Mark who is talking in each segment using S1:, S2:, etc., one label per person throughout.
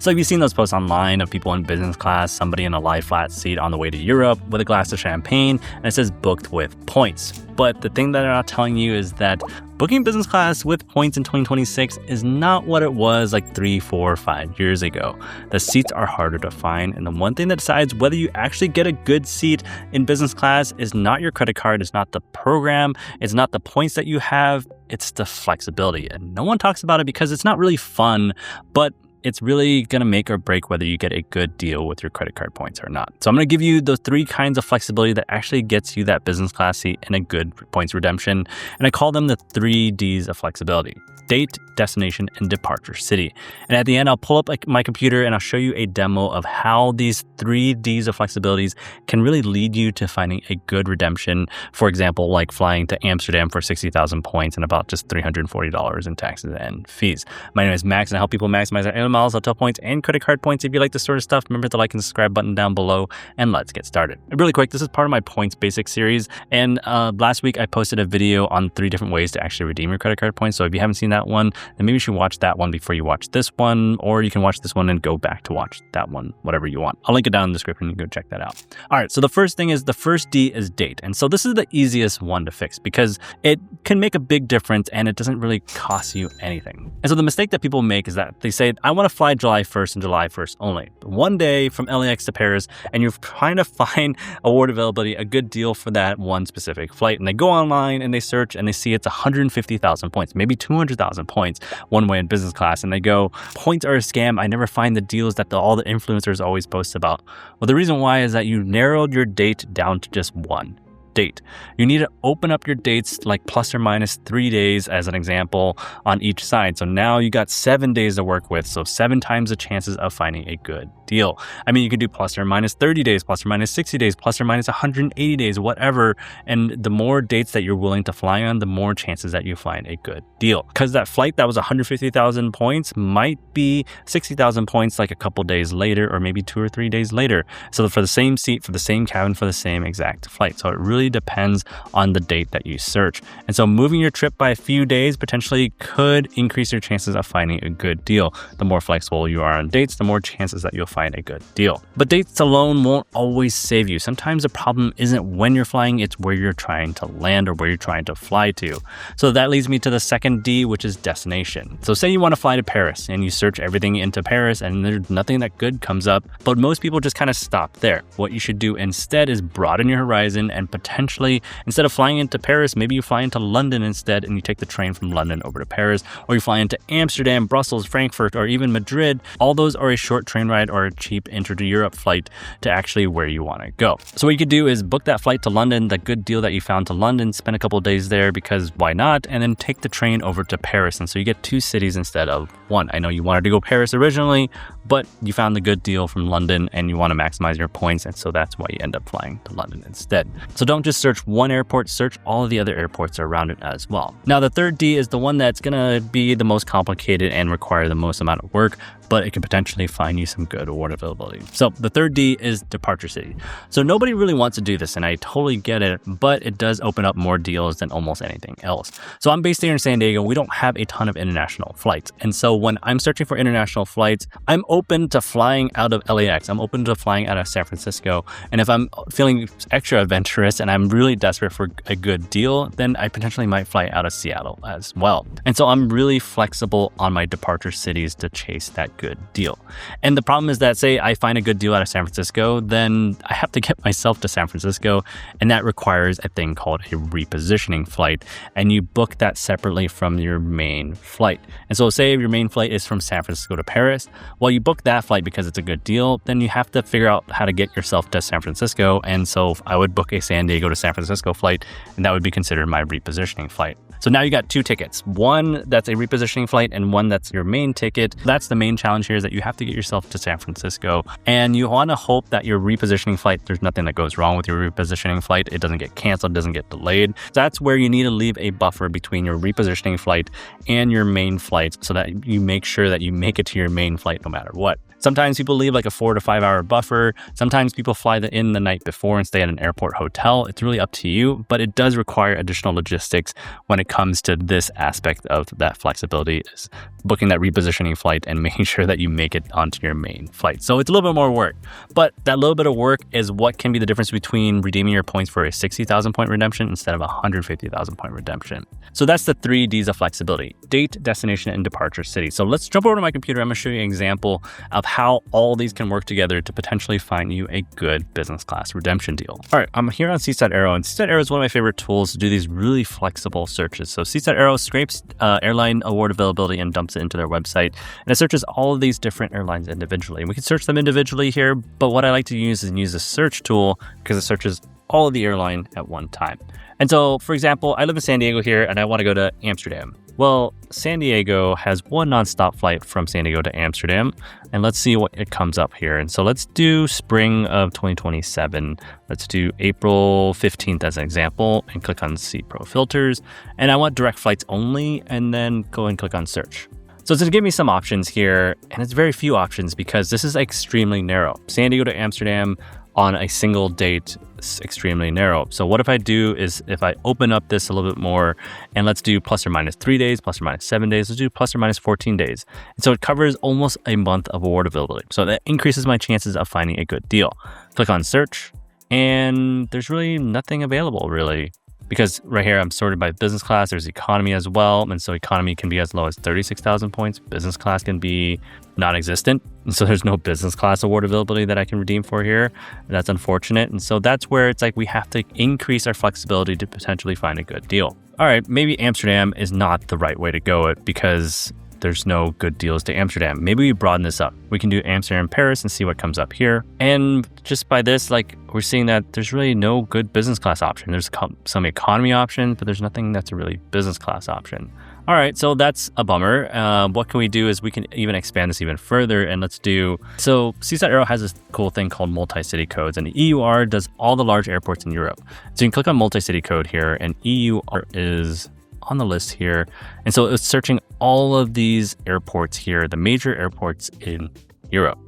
S1: So you've seen those posts online of people in business class, somebody in a lie flat seat on the way to Europe with a glass of champagne, and it says booked with points. But the thing that they're not telling you is that booking business class with points in 2026 is not what it was like 3, 4, 5 years ago. The seats are harder to find, and the one thing that decides whether you actually get a good seat in business class is not your credit card, it's not the program, it's not the points that you have, it's the flexibility. And no one talks about it because it's not really fun, but it's really going to make or break whether you get a good deal with your credit card points or not. So I'm going to give you those 3 kinds of flexibility that actually gets you that business class seat and a good points redemption. And I call them the 3 Ds of flexibility: date, destination, and departure city. And at the end, I'll pull up my computer and I'll show you a demo of how these 3 Ds of flexibilities can really lead you to finding a good redemption. For example, like flying to Amsterdam for 60,000 points and about just $340 in taxes and fees. My name is Max, and I help people maximize their air miles, hotel points, and credit card points. If you like this sort of stuff, remember to like and subscribe button down below, and let's get started. Really quick, this is part of my points basic series, and last week I posted a video on 3 different ways to actually redeem your credit card points. So if you haven't seen that one, then maybe you should watch that one before you watch this one, or you can watch this one and go back to watch that one, whatever you want. I'll link it down in the description. You can go check that out. All right, so the first thing is, the first D is date. And so this is the easiest one to fix because it can make a big difference and it doesn't really cost you anything. And so the mistake that people make is that they say, I want to fly July 1st and July 1st only. One day from LAX to Paris, and you're trying to find award availability, a good deal for that one specific flight. And they go online and they search and they see it's 150,000 points, maybe 200,000 points one way in business class. And they go, points are a scam. I never find the deals that all the influencers always post about. Well, the reason why is that you narrowed your date down to just one date. You need to open up your dates like plus or minus 3 days as an example on each side. So now you got 7 days to work with. So 7 times the chances of finding a good deal. I mean, you could do plus or minus 30 days, plus or minus 60 days, plus or minus 180 days, whatever. And the more dates that you're willing to fly on, the more chances that you find a good deal. Because that flight that was 150,000 points might be 60,000 points like a couple days later, or maybe 2 or 3 days later. So for the same seat, for the same cabin, for the same exact flight. So it really depends on the date that you search. And so moving your trip by a few days potentially could increase your chances of finding a good deal. The more flexible you are on dates, the more chances that you'll find a good deal. But dates alone won't always save you. Sometimes the problem isn't when you're flying, it's where you're trying to land or where you're trying to fly to. So that leads me to the second D, which is destination. So say you want to fly to Paris and you search everything into Paris and there's nothing that good comes up, but most people just kind of stop there. What you should do instead is broaden your horizon and potentially, instead of flying into Paris, maybe you fly into London instead and you take the train from London over to Paris, or you fly into Amsterdam, Brussels, Frankfurt, or even Madrid. All those are a short train ride or a cheap intro to Europe flight to actually where you want to go. So what you could do is book that flight to London, the good deal that you found to London, spend a couple of days there because why not, and then take the train over to Paris. And so you get 2 cities instead of 1. I know you wanted to go Paris originally, but you found the good deal from London and you want to maximize your points, and so that's why you end up flying to London instead. So don't just search one airport, search all of the other airports around it as well. Now the third D is the one that's gonna be the most complicated and require the most amount of work, but it can potentially find you some good award availability. So the third D is departure city. So nobody really wants to do this, and I totally get it, but it does open up more deals than almost anything else. So I'm based here in San Diego. We don't have a ton of international flights. And so when I'm searching for international flights, I'm open to flying out of LAX. I'm open to flying out of San Francisco. And if I'm feeling extra adventurous and I'm really desperate for a good deal, then I potentially might fly out of Seattle as well. And so I'm really flexible on my departure cities to chase that good deal. And the problem is that, say I find a good deal out of San Francisco, then I have to get myself to San Francisco, and that requires a thing called a repositioning flight, and you book that separately from your main flight. And so say your main flight is from San Francisco to Paris, well, you book that flight because it's a good deal, then you have to figure out how to get yourself to San Francisco. And so I would book a San Diego to San Francisco flight, and that would be considered my repositioning flight. So now you got 2 tickets, one that's a repositioning flight and one that's your main ticket. That's the main challenge here, is that you have to get yourself to San Francisco, and you want to hope that your repositioning flight, there's nothing that goes wrong with your repositioning flight. It doesn't get canceled, doesn't get delayed. That's where you need to leave a buffer between your repositioning flight and your main flight so that you make sure that you make it to your main flight no matter what. Sometimes people leave like a 4 to 5 hour buffer. Sometimes people fly in the night before and stay at an airport hotel. It's really up to you, but it does require additional logistics when it comes to this aspect of that flexibility is booking that repositioning flight and making sure that you make it onto your main flight. So it's a little bit more work, but that little bit of work is what can be the difference between redeeming your points for a 60,000 point redemption instead of a 150,000 point redemption. So that's the 3 Ds of flexibility: date, destination, and departure city. So let's jump over to my computer. I'm going to show you an example of how all these can work together to potentially find you a good business class redemption deal. All right, I'm here on seats.aero, and seats.aero is one of my favorite tools to do these really flexible searches. So seats.aero scrapes airline award availability and dumps it into their website, and it searches all of these different airlines individually. And we can search them individually here, but what I like to use is use the search tool because it searches all of the airline at one time. And so, for example, I live in San Diego here and I want to go to Amsterdam. Well, San Diego has one nonstop flight from San Diego to Amsterdam, and let's see what it comes up here. And so let's do spring of 2027. Let's do April 15th as an example and click on Seat Pro Filters. And I want direct flights only, and then go and click on search. So it's going to give me some options here, and it's very few options because this is extremely narrow. San Diego to Amsterdam on a single date is extremely narrow. So what if I do is if I open up this a little bit more, and let's do plus or minus 3 days, plus or minus 7 days, let's do plus or minus 14 days. And so it covers almost a month of award availability. So that increases my chances of finding a good deal. Click on search, and there's really nothing available really. Because right here, I'm sorted by business class. There's economy as well. And so economy can be as low as 36,000 points. Business class can be non-existent. And so there's no business class award availability that I can redeem for here. And that's unfortunate. And so that's where it's like we have to increase our flexibility to potentially find a good deal. All right, maybe Amsterdam is not the right way to go because there's no good deals to Amsterdam. Maybe we broaden this up. We can do Amsterdam, Paris and see what comes up here. And just by this, like we're seeing that there's really no good business class option. There's some economy option, but there's nothing that's a really business class option. All right, so that's a bummer. What can we do is we can even expand this even further, and let's do, so seats.aero has this cool thing called multi-city codes, and EUR does all the large airports in Europe. So you can click on multi-city code here, and EUR is on the list here. And so it's searching all of these airports here, the major airports in Europe,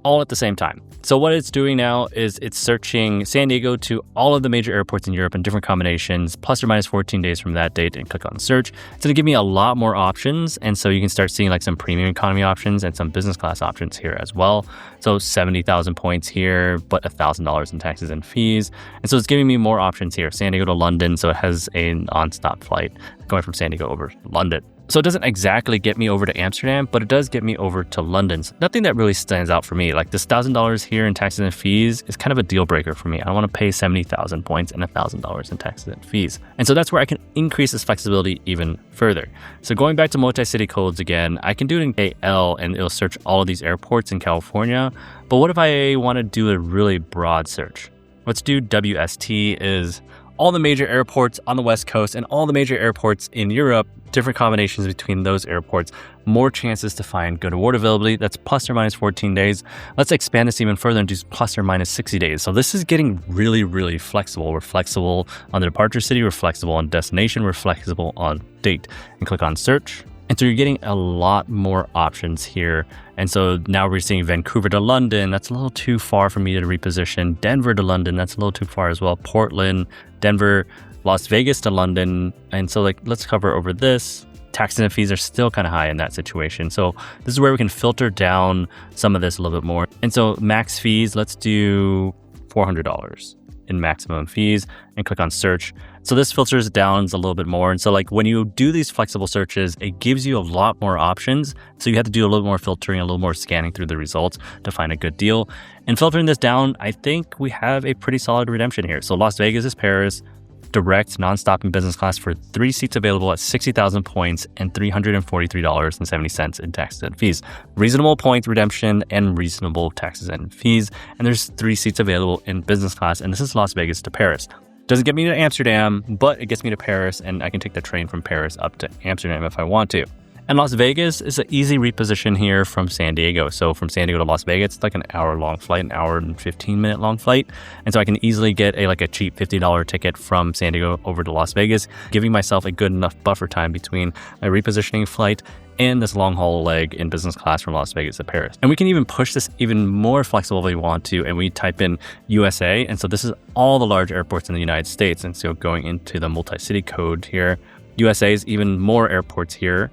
S1: all at the same time. So what it's doing now is it's searching San Diego to all of the major airports in Europe in different combinations, plus or minus 14 days from that date, and click on search. It's going to give me a lot more options. And so you can start seeing like some premium economy options and some business class options here as well. So 70,000 points here, but $1,000 in taxes and fees. And so it's giving me more options here. San Diego to London. So it has a non-stop flight going from San Diego over to London. So it doesn't exactly get me over to Amsterdam, but it does get me over to London. So nothing that really stands out for me. Like this $1,000 here in taxes and fees is kind of a deal breaker for me. I don't want to pay 70,000 points and $1,000 in taxes and fees. And so that's where I can increase this flexibility even further. So going back to multi-city codes again, I can do it in AL and it'll search all of these airports in California. But what if I want to do a really broad search? Let's do WST is all the major airports on the West Coast and all the major airports in Europe, different combinations between those airports, more chances to find good award availability. That's plus or minus 14 days. Let's expand this even further and do plus or minus 60 days. So this is getting really, really flexible. We're flexible on the departure city, we're flexible on destination, we're flexible on date. And click on search. And so you're getting a lot more options here. And so now we're seeing Vancouver to London. That's a little too far for me to reposition. Denver to London. That's a little too far as well. Portland, Denver, Las Vegas to London. And so like, let's cover over this. Taxes and fees are still kind of high in that situation. So this is where we can filter down some of this a little bit more. And so max fees, let's do $400 in maximum fees and click on search. So this filters down a little bit more. And so like when you do these flexible searches, it gives you a lot more options. So you have to do a little more filtering, a little more scanning through the results to find a good deal. And filtering this down, I think we have a pretty solid redemption here. So Las Vegas is Paris, direct, nonstop and business class for 3 seats available at 60,000 points and $343.70 in taxes and fees. Reasonable point redemption and reasonable taxes and fees. And there's 3 seats available in business class. And this is Las Vegas to Paris. Doesn't get me to Amsterdam, but it gets me to Paris, and I can take the train from Paris up to Amsterdam if I want to. And Las Vegas is an easy reposition here from San Diego. So from San Diego to Las Vegas, it's like an hour-long flight, an hour and 15-minute long flight. And so I can easily get a cheap $50 ticket from San Diego over to Las Vegas, giving myself a good enough buffer time between a repositioning flight and this long-haul leg in business class from Las Vegas to Paris. And we can even push this even more flexible if we want to, and we type in USA. And so this is all the large airports in the United States. And so going into the multi-city code here, USA is even more airports here.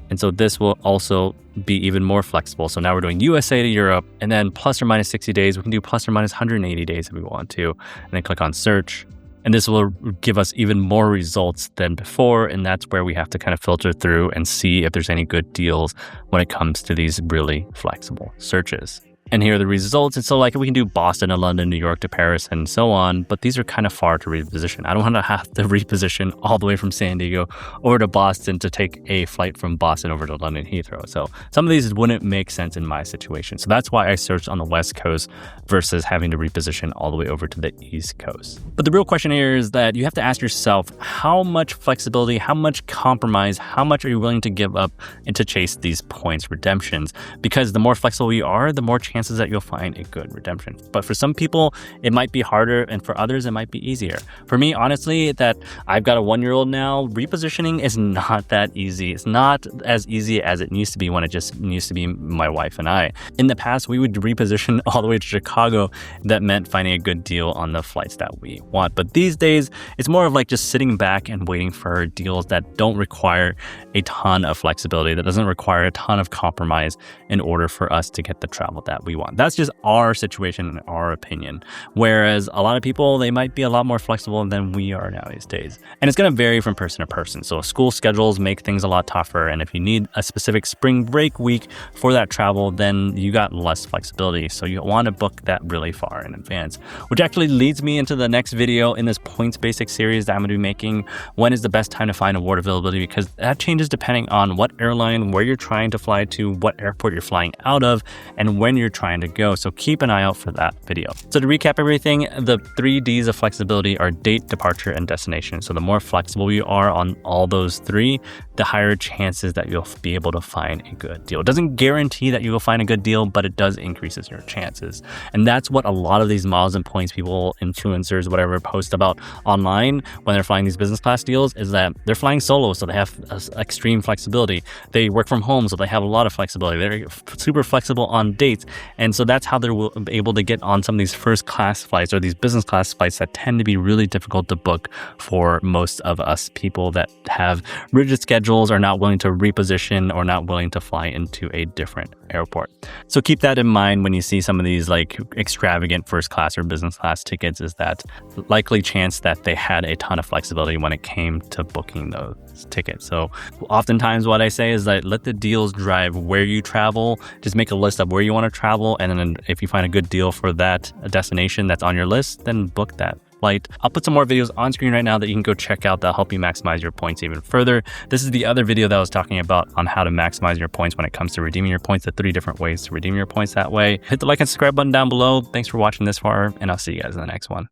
S1: And so this will also be even more flexible. So now we're doing USA to Europe, and then plus or minus 60 days. We can do plus or minus 180 days if we want to, and then click on search. And this will give us even more results than before. And that's where we have to kind of filter through and see if there's any good deals when it comes to these really flexible searches. And here are the results. And so like we can do Boston to London, New York to Paris, and so on, but these are kind of far to reposition. I don't want to have to reposition all the way from San Diego over to Boston to take a flight from Boston over to London Heathrow. So some of these wouldn't make sense in my situation. So that's why I searched on the West Coast versus having to reposition all the way over to the East Coast. But the real question here is that you have to ask yourself, how much flexibility, how much compromise, how much are you willing to give up and to chase these points redemptions? Because the more flexible you are, the more chances that you'll find a good redemption. But for some people, it might be harder, and for others, it might be easier. For me, honestly, that I've got a 1-year-old now, repositioning is not that easy. It's not as easy as it used to be when it just used to be my wife and I. In the past, we would reposition all the way to Chicago. That meant finding a good deal on the flights that we want. But these days, it's more of like just sitting back and waiting for deals that don't require a ton of flexibility, that doesn't require a ton of compromise in order for us to get the travel that we want. That's just our situation and our opinion. Whereas a lot of people, they might be a lot more flexible than we are now these days. And it's going to vary from person to person. So school schedules make things a lot tougher. And if you need a specific spring break week for that travel, then you got less flexibility. So you want to book that really far in advance, which actually leads me into the next video in this points basic series that I'm going to be making. When is the best time to find award availability? Because that changes depending on what airline, where you're trying to fly to, what airport you're flying out of, and when you're trying to go. So keep an eye out for that video. So to recap everything, the 3 Ds of flexibility are date, departure, and destination. So the more flexible you are on all those 3, the higher chances that you'll be able to find a good deal. It doesn't guarantee that you will find a good deal, but it does increases your chances. And that's what a lot of these miles and points people, influencers, whatever, post about online when they're flying these business class deals, is that they're flying solo, so they have extreme flexibility. They work from home, so they have a lot of flexibility. They're super flexible on dates. And so that's how they're able to get on some of these first class flights or these business class flights that tend to be really difficult to book for most of us people that have rigid schedules, are not willing to reposition, or not willing to fly into a different airport. So keep that in mind when you see some of these like extravagant first class or business class tickets, is that likely chance that they had a ton of flexibility when it came to booking those tickets. So oftentimes what I say is that let the deals drive where you travel. Just make a list of where you want to travel, and then if you find a good deal for that destination that's on your list, then book that flight. I'll put some more videos on screen right now that you can go check out that'll help you maximize your points even further. This is the other video that I was talking about on how to maximize your points when it comes to redeeming your points, the 3 different ways to redeem your points that way. Hit the like and subscribe button down below. Thanks for watching this far, and I'll see you guys in the next one.